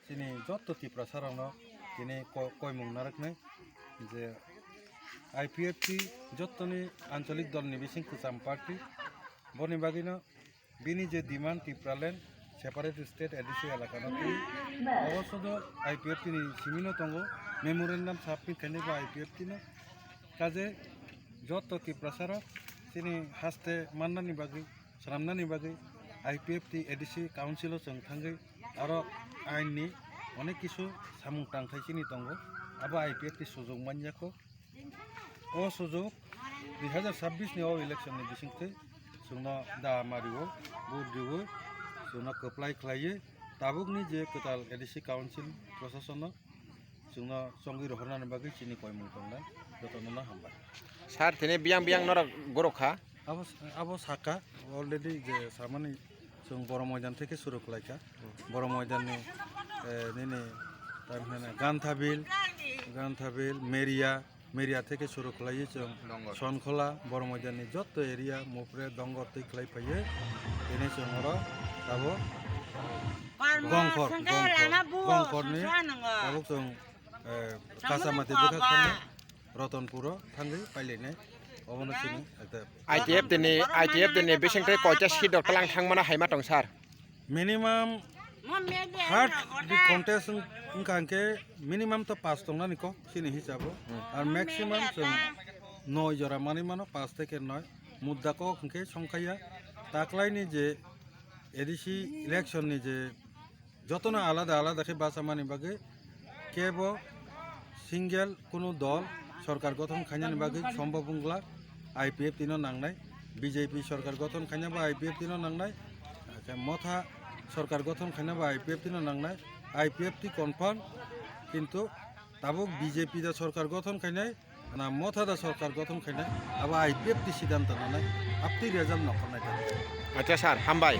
chini jotto ti prasarangno chini koimung naraknai je IPFT jottoni ancholik dol ni bising kusam party boni bagino bini je demand tipralen separate state edisi elakano ti obosodo IPFT ni simino tongo memorandum submit kane ba IPFT no kaje jotto ti prasara chini haste mannani bagi saramnani bagi IPFT edisi council jong thangai aro ain ni onek kisu samung tangthai chini tongo abo IPFT sujog manjako o sujog 2026 ni o election ni bisingte sungno da mariwo budriwo sungno apply khlaiye tabukni je ketal edisi council procession no sungno songi rohorna bagi chini koimung tongnai jotono hamba sar tene biang nora gorokha abo saka already je samani sung boro ময়দান থেকে শুরু করাইকা বড় ময়দানে নেনে তারপরে গান্থাবিল মেরিয়া থেকে শুরু করাইয়ে जों সনখোলা বড় ময়দানে যত এরিয়া মুপরে দঙ্গর তৈ খলাই পাইয়ে এনে जों ওরা তাবো গংখরনি তাবো जों কাসামাতি বুকা খানে রতনপুর থাঙ্গি পাইলেনে অবনসিনি একটা ITF tene bisingte koita sidok talang thangmana haima tong sar minimum hard di contest ngkangke minimum to 5 tongna niko sini hisabo R maximum जों 9 jora mani mano 5 থেকে 9 মুদ্দা ko ngke সংখ্যায়া তাকলাইনি যে এডিসি ইলেকশন ni যে যতনা আলাদা খে বাসামানি বাগে কেব single কোনো দল সরকার গঠন খাইনানি বাগে সম্ভব হংলা IPF তিনো নাংনাই বিজেপি সরকার গঠন খাইনা বা IPF তিনো নাংনাই আচ্ছা মথা সরকার গঠন খাইনা বা IPF তিনো নাংনাই IPF টি কনফার্ম কিন্তু তাবুক বিজেপি দা সরকার গঠন খাইনাই না মথা দা সরকার গঠন খাইনাই আবা IPF টি সিদ্ধান্ত নানাই আপনি রেজাম নকরনাই acha sar hambai